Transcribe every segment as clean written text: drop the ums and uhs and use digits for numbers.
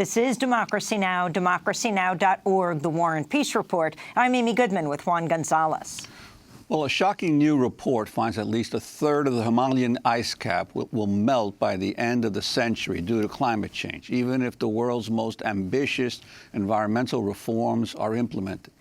This is Democracy Now!, democracynow.org, The War and Peace Report. I'm Amy Goodman with Juan Gonzalez. Well, a shocking new report finds at least a third of the Himalayan ice cap will melt by the end of the century due to climate change, even if the world's most ambitious environmental reforms are implemented.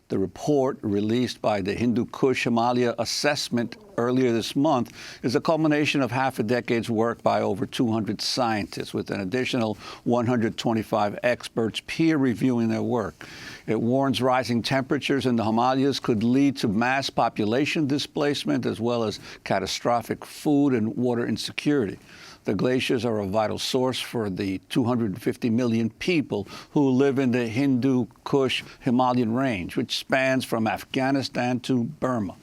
The report, released by the Hindu Kush Himalaya Assessment earlier this month, is a culmination of half a decade's work by over 200 scientists, with an additional 125 experts peer-reviewing their work. It warns rising temperatures in the Himalayas could lead to mass population displacement, as well as catastrophic food and water insecurity. The glaciers are a vital source for the 250 million people who live in the Hindu Kush Himalayan range, which spans from Afghanistan to Burma.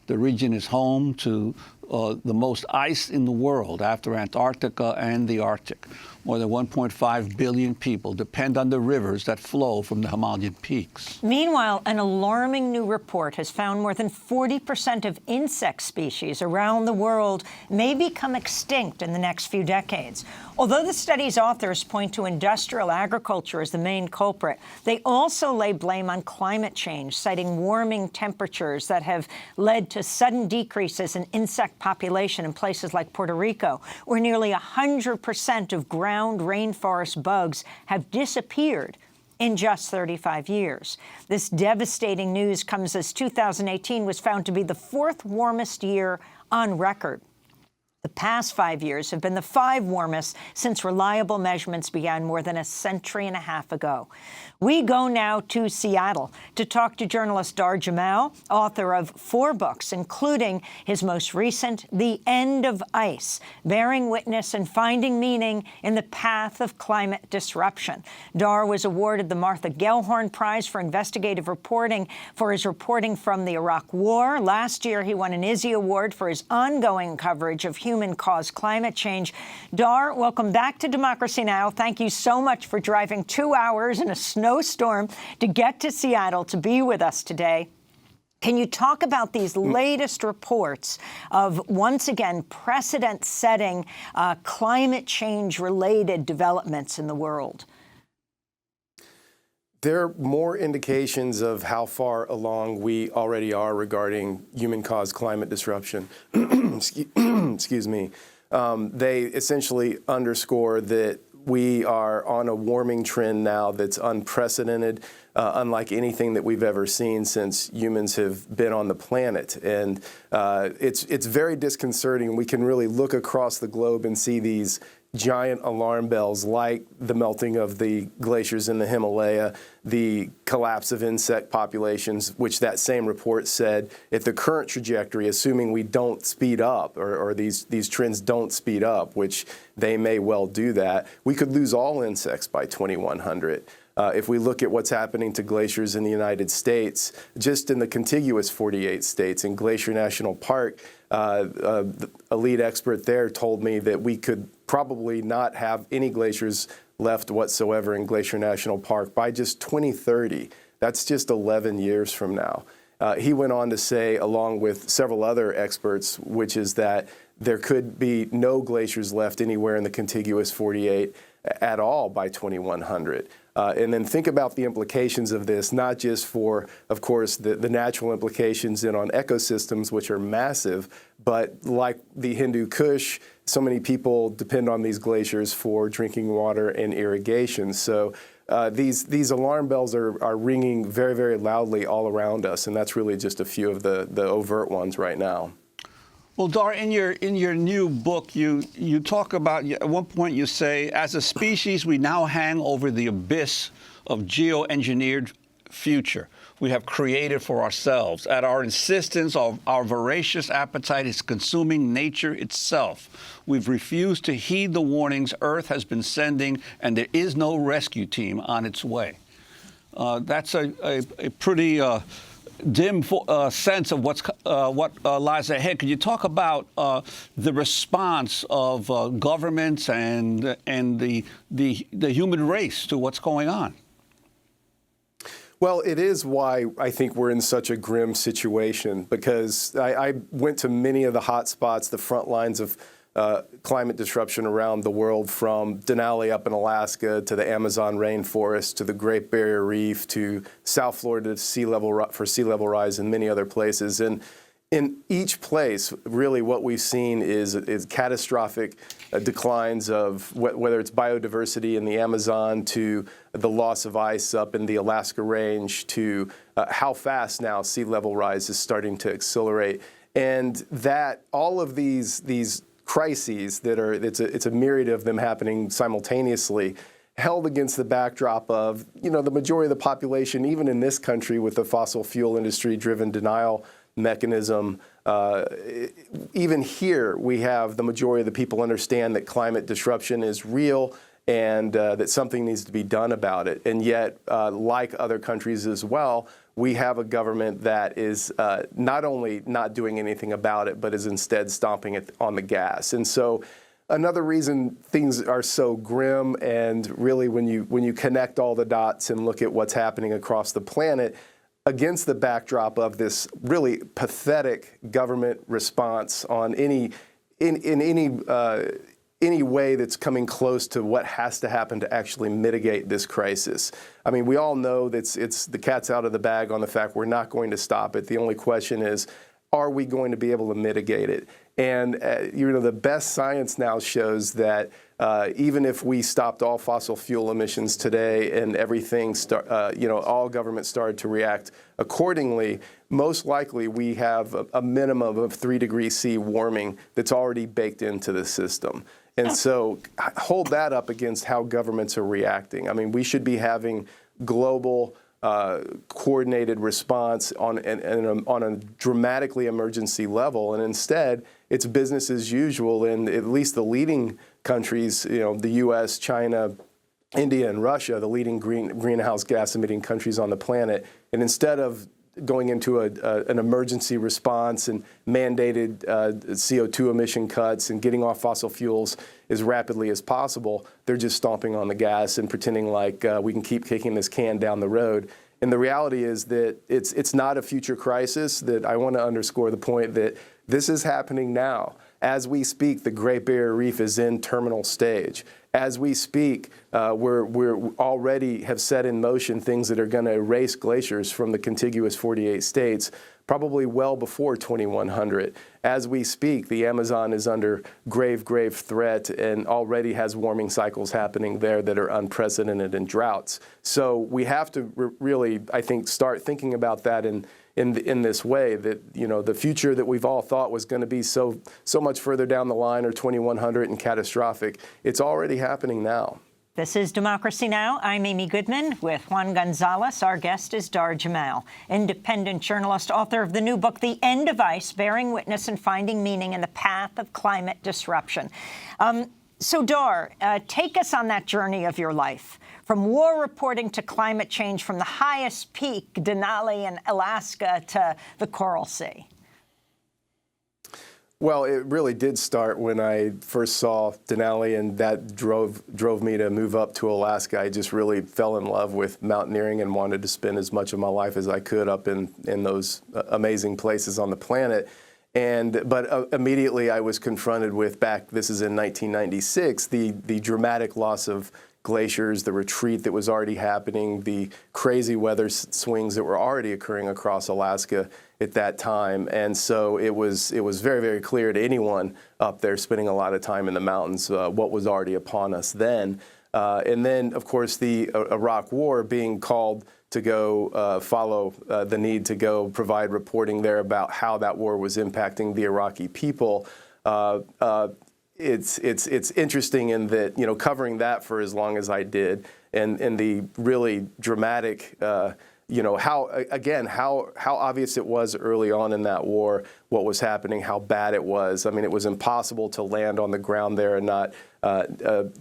The region is home to the most ice in the world after Antarctica and the Arctic. More than 1.5 billion people depend on the rivers that flow from the Himalayan peaks. Meanwhile, an alarming new report has found more than 40% of insect species around the world may become extinct in the next few decades. Although the study's authors point to industrial agriculture as the main culprit, they also lay blame on climate change, citing warming temperatures that have led to sudden decreases in insect population in places like Puerto Rico, where nearly 100% of ground rainforest bugs have disappeared in just 35 years. This devastating news comes as 2018 was found to be the fourth warmest year on record. The past 5 years have been the 5 warmest since reliable measurements began more than a century and a half ago. We go now to Seattle to talk to journalist Dahr Jamail, author of 4 books, including his most recent, The End of Ice, Bearing Witness and Finding Meaning in the Path of Climate Disruption. Dahr was awarded the Martha Gellhorn Prize for Investigative Reporting for his reporting from the Iraq War. Last year, he won an Izzy Award for his ongoing coverage of human-caused climate change. Dahr, welcome back to Democracy Now! Thank you so much for driving 2 hours in a snowstorm to get to Seattle to be with us today. Can you talk about these latest reports of, once again, precedent-setting climate change-related developments in the world? There are more indications of how far along we already are regarding human-caused climate disruption. Excuse me. They essentially underscore that we are on a warming trend now that's unprecedented, unlike anything that we've ever seen since humans have been on the planet. And it's very disconcerting. We can really look across the globe and see these giant alarm bells, like the melting of the glaciers in the Himalaya, the collapse of insect populations, which that same report said, at the current trajectory, assuming we don't speed up, or these trends don't speed up, which they may well do that, we could lose all insects by 2100. If we look at what's happening to glaciers in the United States, just in the contiguous 48 states, in Glacier National Park, the lead expert there told me that we could probably not have any glaciers left whatsoever in Glacier National Park by just 2030. That's just 11 years from now. He went on to say, along with several other experts, which is that there could be no glaciers left anywhere in the contiguous 48 at all by 2100. And then think about the implications of this, not just for, of course, the natural implications on ecosystems, which are massive, but like the Hindu Kush, so many people depend on these glaciers for drinking water and irrigation. So these alarm bells are ringing very, very loudly all around us, and that's really just a few of the overt ones right now. Well, Dahr, in your new book, you talk about, at one point you say, as a species, we now hang over the abyss of geoengineered future we have created for ourselves. At our insistence, our voracious appetite is consuming nature itself. We've refused to heed the warnings Earth has been sending, and there is no rescue team on its way. That's a pretty dim sense of what lies ahead. Could you talk about the response of governments and the human race to what's going on? Well, it is why I think we're in such a grim situation, because I went to many of the hot spots, the front lines of climate disruption around the world, from Denali up in Alaska to the Amazon rainforest to the Great Barrier Reef to South Florida sea level rise and many other places. And in each place, really what we've seen is catastrophic declines of whether it's biodiversity in the Amazon to the loss of ice up in the Alaska range to how fast now sea level rise is starting to accelerate. And that all of these crises that are, it's a myriad of them happening simultaneously, held against the backdrop of, the majority of the population, even in this country with the fossil fuel industry driven denial mechanism, even here we have the majority of the people understand that climate disruption is real and that something needs to be done about it. And yet, like other countries as well, we have a government that is not only not doing anything about it, but is instead stomping it on the gas. And so another reason things are so grim, and really when you connect all the dots and look at what's happening across the planet, against the backdrop of this really pathetic government response on any way that's coming close to what has to happen to actually mitigate this crisis. I mean, we all know that it's the cat's out of the bag on the fact we're not going to stop it. The only question is, are we going to be able to mitigate it? And the best science now shows that even if we stopped all fossil fuel emissions today and everything, all governments started to react accordingly, most likely we have a minimum of 3 degrees C warming that's already baked into the system. And so hold that up against how governments are reacting. I mean, we should be having global coordinated response on a dramatically emergency level, and instead it's business as usual in at least the leading countries, the U.S., China, India, and Russia, the leading greenhouse gas emitting countries on the planet. And instead of going into an emergency response and mandated CO2 emission cuts and getting off fossil fuels as rapidly as possible, they're just stomping on the gas and pretending like we can keep kicking this can down the road. And the reality is that it's not a future crisis. That I want to underscore the point that this is happening now. As we speak, the Great Barrier Reef is in terminal stage. As we speak, we're already have set in motion things that are going to erase glaciers from the contiguous 48 states, probably well before 2100. As we speak, the Amazon is under grave threat and already has warming cycles happening there that are unprecedented in droughts. So we have to really, I think, start thinking about that in this way, that the future that we've all thought was going to be so much further down the line, or 2100 and catastrophic, it's already happening now. This is Democracy Now! I'm Amy Goodman with Juan Gonzalez. Our guest is Dahr Jamail, independent journalist, author of the new book, The End of Ice, Bearing Witness and Finding Meaning in the Path of Climate Disruption. So Dahr, take us on that journey of your life, from war reporting to climate change, from the highest peak, Denali in Alaska, to the Coral Sea. Well, it really did start when I first saw Denali, and that drove me to move up to Alaska. I just really fell in love with mountaineering and wanted to spend as much of my life as I could up in those amazing places on the planet. But immediately I was confronted with, this is in 1996, the dramatic loss of glaciers, the retreat that was already happening, the crazy weather swings that were already occurring across Alaska at that time. And so it was very, very clear to anyone up there spending a lot of time in the mountains what was already upon us then. And then, of course, the Iraq War, being called to go follow the need to go provide reporting there about how that war was impacting the Iraqi people. It's interesting in that, covering that for as long as I did, and the really dramatic, how obvious it was early on in that war what was happening, how bad it was. I mean, it was impossible to land on the ground there and not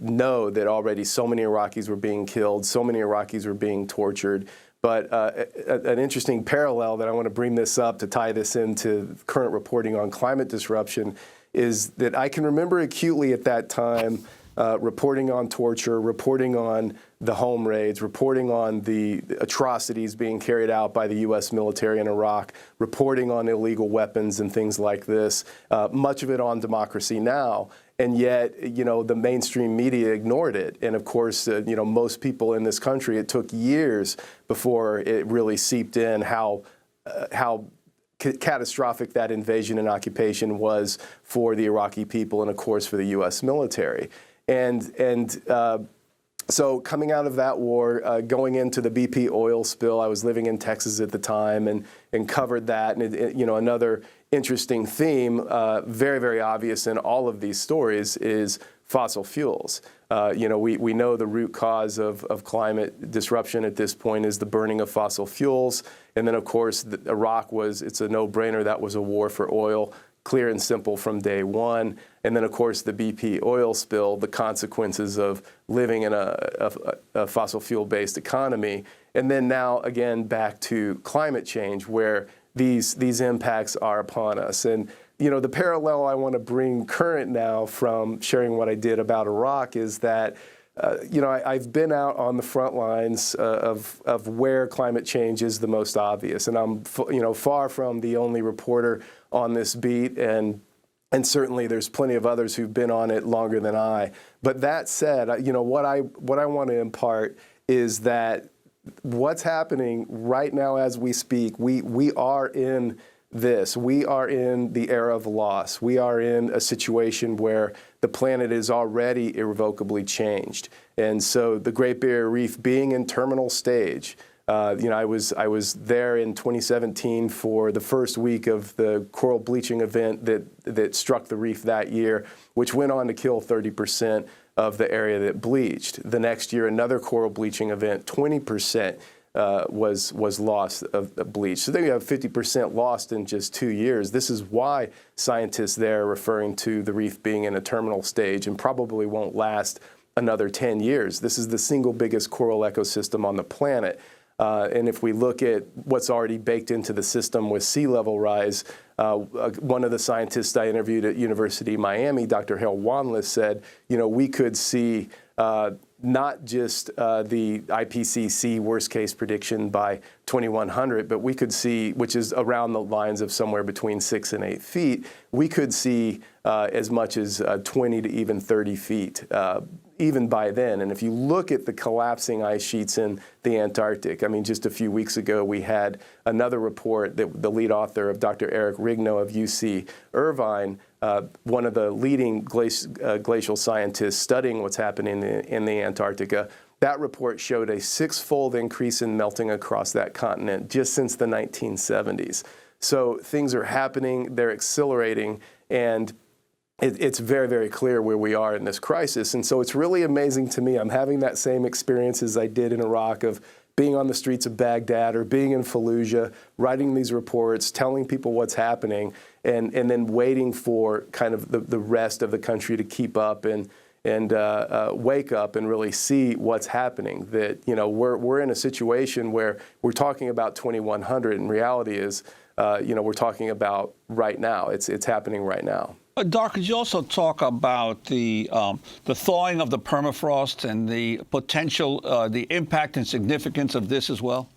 know that already so many Iraqis were being killed, so many Iraqis were being tortured. But an interesting parallel that I want to bring this up to tie this into current reporting on climate disruption is that I can remember acutely at that time reporting on torture, reporting on the home raids, reporting on the atrocities being carried out by the U.S. military in Iraq, reporting on illegal weapons and things like this, much of it on Democracy Now! And yet, the mainstream media ignored it. And of course, most people in this country, it took years before it really seeped in how catastrophic that invasion and occupation was for the Iraqi people and, of course, for the U.S. military. So coming out of that war, going into the BP oil spill, I was living in Texas at the time and covered that. And, another interesting theme, very, very obvious in all of these stories, is fossil fuels. We know the root cause of climate disruption at this point is the burning of fossil fuels. And then, of course, Iraq it's a no-brainer. That was a war for oil, clear and simple from day one. And then, of course, the BP oil spill, the consequences of living in a fossil fuel-based economy. And then now, again, back to climate change, where these impacts are upon us. And, the parallel I want to bring current now from sharing what I did about Iraq is that, I've been out on the front lines of where climate change is the most obvious. And I'm, far from the only reporter on this beat. And certainly there's plenty of others who've been on it longer than I. But that said, what I want to impart is that what's happening right now as we speak, we are in this. We are in the era of loss. We are in a situation where the planet is already irrevocably changed. And so the Great Barrier Reef being in terminal stage, I was there in 2017 for the first week of the coral bleaching event that struck the reef that year, which went on to kill 30% of the area that bleached. The next year, another coral bleaching event, 20% was lost of bleach. So then you have 50% lost in just 2 years. This is why scientists there are referring to the reef being in a terminal stage and probably won't last another 10 years. This is the single biggest coral ecosystem on the planet. And if we look at what's already baked into the system with sea level rise, one of the scientists I interviewed at University of Miami, Dr. Harold Wanless, said, we could see not just the IPCC worst case prediction by 2100, but we could see, which is around the lines of somewhere between 6 and 8 feet, we could see as much as 20 to even 30 feet even by then. And if you look at the collapsing ice sheets in the Antarctic, I mean, just a few weeks ago, we had another report that the lead author of Dr. Eric Rigno of UC Irvine, one of the leading glacial scientists studying what's happening in the Antarctica. That report showed a 6-fold increase in melting across that continent just since the 1970s. So things are happening, they're accelerating, and it's very, very clear where we are in this crisis. And so it's really amazing to me. I'm having that same experience as I did in Iraq of being on the streets of Baghdad or being in Fallujah, writing these reports, telling people what's happening, and then waiting for kind of the rest of the country to keep up and wake up and really see what's happening. That, we're in a situation where we're talking about 2100, and reality is, we're talking about right now. It's happening right now. Dahr, could you also talk about the thawing of the permafrost and the potential, the impact and significance of this as well?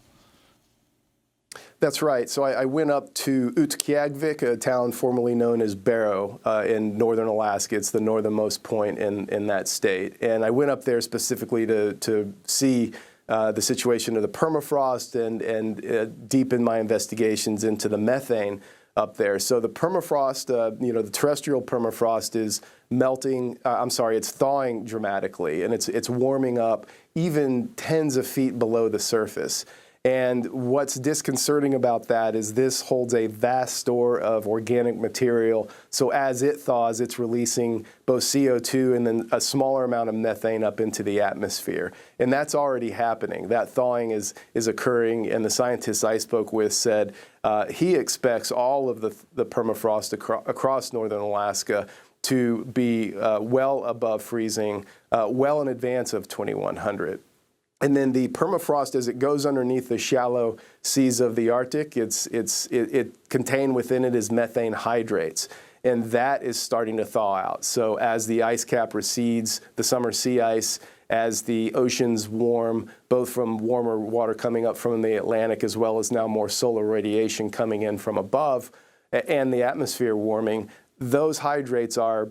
That's right. So I went up to Utqiagvik, a town formerly known as Barrow in northern Alaska. It's the northernmost point in that state. And I went up there specifically to see the situation of the permafrost and deepen my investigations into the methane up there. So the permafrost, the terrestrial permafrost is melting, it's thawing dramatically, and it's warming up even tens of feet below the surface. And what's disconcerting about that is this holds a vast store of organic material. So as it thaws, it's releasing both CO2 and then a smaller amount of methane up into the atmosphere. And that's already happening. That thawing is occurring, and the scientists I spoke with said he expects all of the permafrost across northern Alaska to be well above freezing, well in advance of 2100. And then the permafrost, as it goes underneath the shallow seas of the Arctic, it contained within it is methane hydrates, and that is starting to thaw out. So as the ice cap recedes, the summer sea ice, as the oceans warm, both from warmer water coming up from the Atlantic as well as now more solar radiation coming in from above, and the atmosphere warming, those hydrates are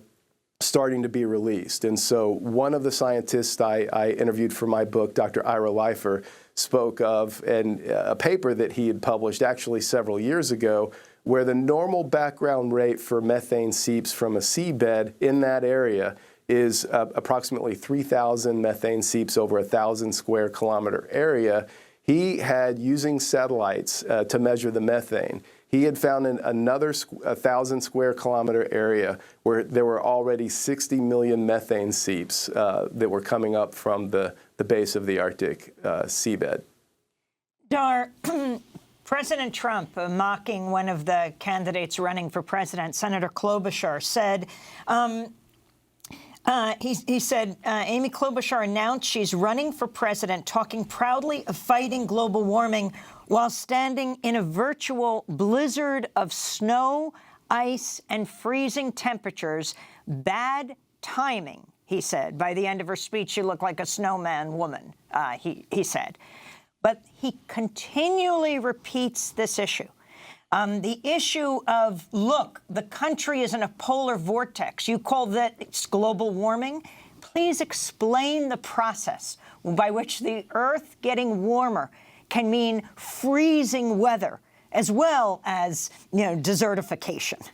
starting to be released. And so one of the scientists I interviewed for my book, Dr. Ira Leifer, spoke of a paper that he had published actually several years ago, where the normal background rate for methane seeps from a seabed in that area is approximately 3,000 methane seeps over 1,000 square kilometer area. He had, using satellites to measure the methane, he had found in another 1,000 square kilometer area where there were already 60 million methane seeps that were coming up from the base of the Arctic seabed. Dahr, President Trump, mocking one of the candidates running for president, Senator Klobuchar, said, he said, Amy Klobuchar announced she's running for president, talking proudly of fighting global warming while standing in a virtual blizzard of snow, ice, and freezing temperatures. Bad timing, he said. By the end of her speech, she looked like a snowman woman, he said. But he continually repeats this issue. The issue of, look, the country is in a polar vortex. You call that global warming? Please explain the process by which the Earth getting warmer can mean freezing weather as well as, desertification.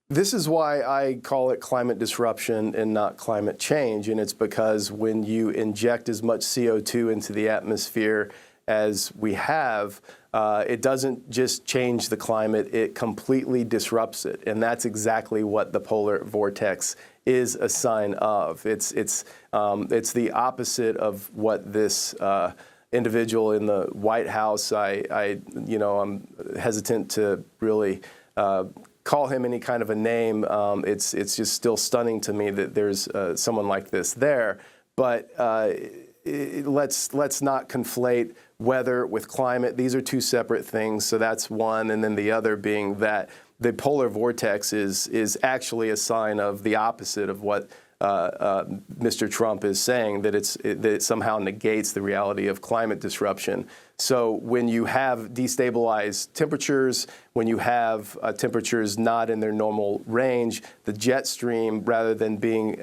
This is why I call it climate disruption and not climate change, and it's because when you inject as much CO2 into the atmosphere as we have, it doesn't just change the climate, it completely disrupts it. And that's exactly what the polar vortex is a sign of. It's the opposite of what this individual in the White House, I'm hesitant to really call him any kind of a name. It's just still stunning to me that there's someone like this there. But let's not conflate weather with climate. These are two separate things. So that's one, and then the other being that the polar vortex is actually a sign of the opposite of what Mr. Trump is saying, that it somehow negates the reality of climate disruption. So when you have destabilized temperatures, when you have temperatures not in their normal range, the jet stream, rather than being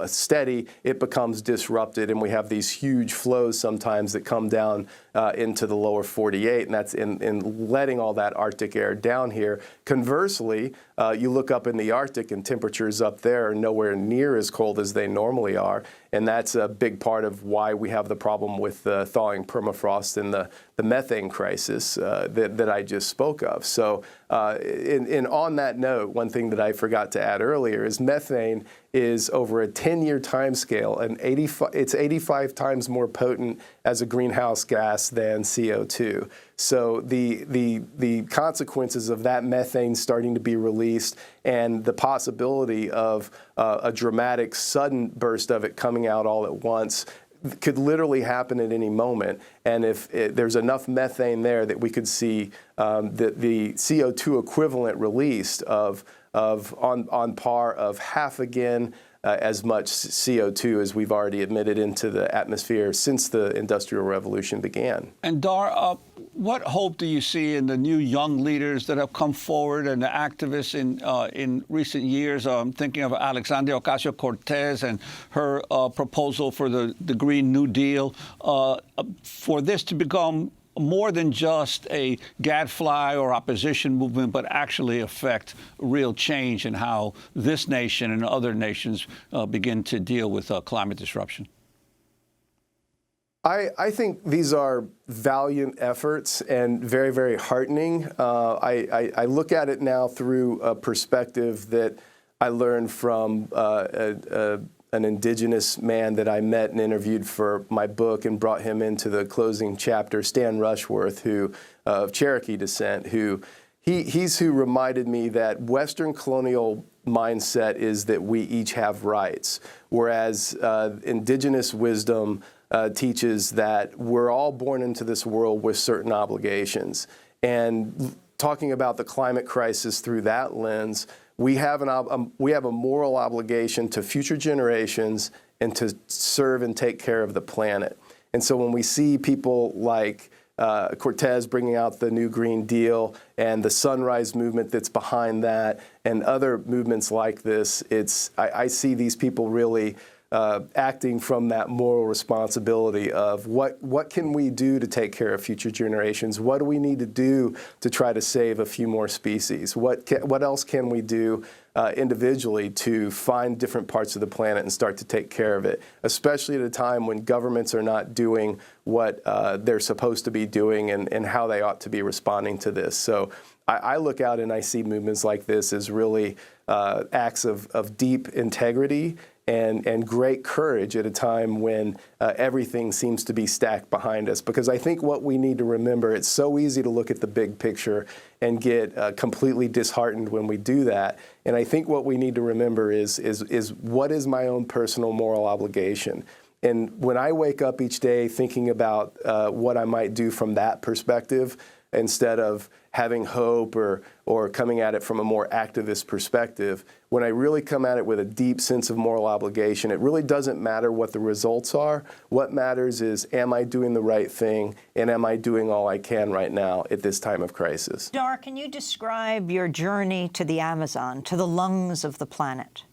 steady, it becomes disrupted, and we have these huge flows sometimes that come down into the lower 48, and that's in letting all that Arctic air down here. Conversely, you look up in the Arctic, and temperatures up there are nowhere near as cold as they normally are, and that's a big part of why we have the problem with thawing permafrost and the methane crisis that I just spoke of. So on that note, one thing that I forgot to add earlier is methane is over a 10-year time scale, and it's 85 times more potent as a greenhouse gas than CO2. So the consequences of that methane starting to be released and the possibility of a dramatic sudden burst of it coming out all at once could literally happen at any moment. And if there's enough methane there that we could see the CO2 equivalent released of on par of half again as much CO2 as we've already emitted into the atmosphere since the Industrial Revolution began. And Dahr, what hope do you see in the new young leaders that have come forward and the activists in recent years? I'm thinking of Alexandria Ocasio-Cortez and her proposal for the Green New Deal, for this to become more than just a gadfly or opposition movement, but actually affect real change in how this nation and other nations begin to deal with climate disruption? I think these are valiant efforts and very, very heartening. I look at it now through a perspective that I learned from an indigenous man that I met and interviewed for my book and brought him into the closing chapter, Stan Rushworth, who of Cherokee descent, he's who reminded me that Western colonial mindset is that we each have rights, whereas indigenous wisdom teaches that we're all born into this world with certain obligations. And talking about the climate crisis through that lens, we have a moral obligation to future generations and to serve and take care of the planet. And so when we see people like Cortez bringing out the new Green Deal and the Sunrise Movement that's behind that and other movements like this, I see these people really acting from that moral responsibility of what can we do to take care of future generations? What do we need to do to try to save a few more species? What else can we do individually to find different parts of the planet and start to take care of it, especially at a time when governments are not doing what they're supposed to be doing and how they ought to be responding to this. So I look out and I see movements like this as really acts of deep integrity and great courage at a time when everything seems to be stacked behind us. Because I think what we need to remember, it's so easy to look at the big picture and get completely disheartened when we do that. And I think what we need to remember is what is my own personal moral obligation? And when I wake up each day thinking about what I might do from that perspective, instead of having hope or coming at it from a more activist perspective, when I really come at it with a deep sense of moral obligation, it really doesn't matter what the results are. What matters is, am I doing the right thing, and am I doing all I can right now at this time of crisis? Dahr, can you describe your journey to the Amazon, to the lungs of the planet?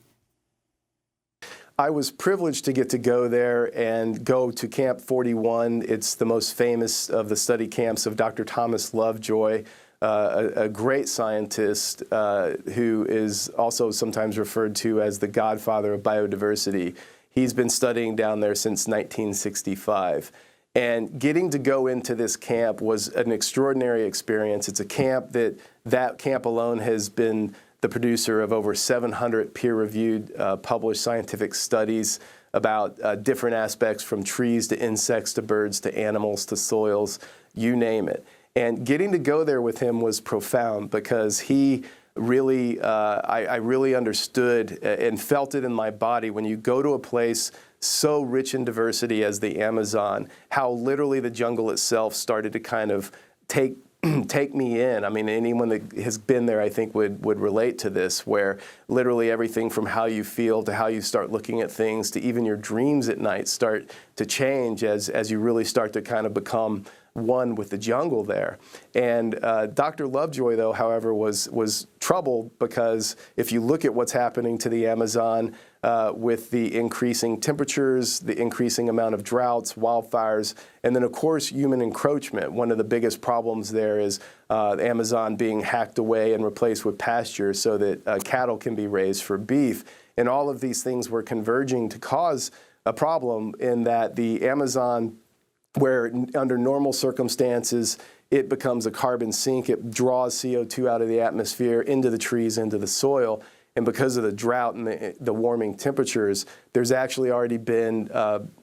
I was privileged to get to go there and go to Camp 41. It's the most famous of the study camps of Dr. Thomas Lovejoy, a great scientist who is also sometimes referred to as the godfather of biodiversity. He's been studying down there since 1965. And getting to go into this camp was an extraordinary experience. It's a camp that camp alone has been the producer of over 700 peer-reviewed published scientific studies about different aspects, from trees to insects to birds to animals to soils, you name it. And getting to go there with him was profound because he really, I really understood and felt it in my body when you go to a place so rich in diversity as the Amazon, how literally the jungle itself started to kind of take me in. I mean, anyone that has been there, I think, would relate to this, where literally everything from how you feel to how you start looking at things to even your dreams at night start to change as you really start to kind of become one with the jungle there. And Dr. Lovejoy, though, however, was troubled because if you look at what's happening to the Amazon with the increasing temperatures, the increasing amount of droughts, wildfires, and then, of course, human encroachment. One of the biggest problems there is the Amazon being hacked away and replaced with pasture so that cattle can be raised for beef. And all of these things were converging to cause a problem in that the Amazon, where under normal circumstances it becomes a carbon sink, it draws CO2 out of the atmosphere into the trees, into the soil. And because of the drought and the warming temperatures, there's actually already been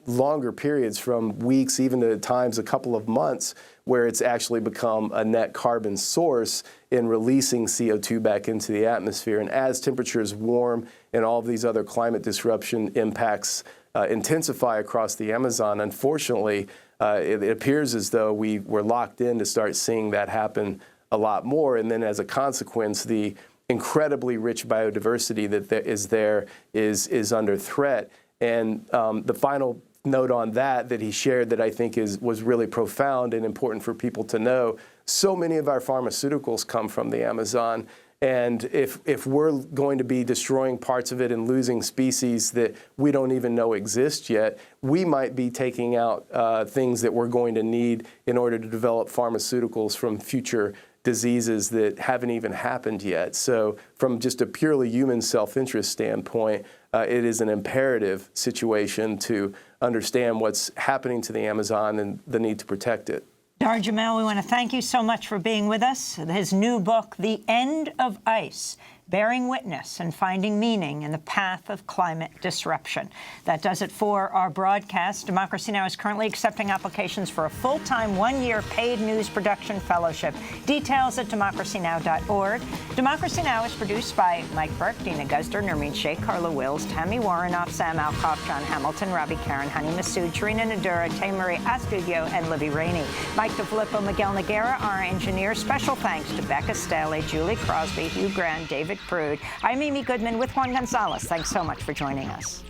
longer periods, from weeks even to at times a couple of months, where it's actually become a net carbon source in releasing CO2 back into the atmosphere. And as temperatures warm and all of these other climate disruption impacts intensify across the Amazon, unfortunately, it appears as though we were locked in to start seeing that happen a lot more. And then as a consequence, the incredibly rich biodiversity that is under threat. And the final note on that he shared that I think was really profound and important for people to know, so many of our pharmaceuticals come from the Amazon. And if we're going to be destroying parts of it and losing species that we don't even know exist yet, we might be taking out things that we're going to need in order to develop pharmaceuticals from future diseases that haven't even happened yet. So from just a purely human self-interest standpoint, it is an imperative situation to understand what's happening to the Amazon and the need to protect it. Dahr Jamail, we want to thank you so much for being with us. His new book, The End of Ice, Bearing Witness and Finding Meaning in the Path of Climate Disruption. That does it for our broadcast. Democracy Now! Is currently accepting applications for a full-time, one-year paid news production fellowship. Details at democracynow.org. Democracy Now! Is produced by Mike Burke, Dina Guzder, Nermeen Sheikh, Carla Wills, Tammy Warrenoff, Sam Alcoff, John Hamilton, Robbie Karen, Honey Massoud, Tarina Nadura, Taymarie Astudio, and Libby Rainey. Mike DeFilippo, Miguel Noguera, our engineers. Special thanks to Becca Staley, Julie Crosby, Hugh Grant, David Prude. I'm Amy Goodman with Juan Gonzalez. Thanks so much for joining us.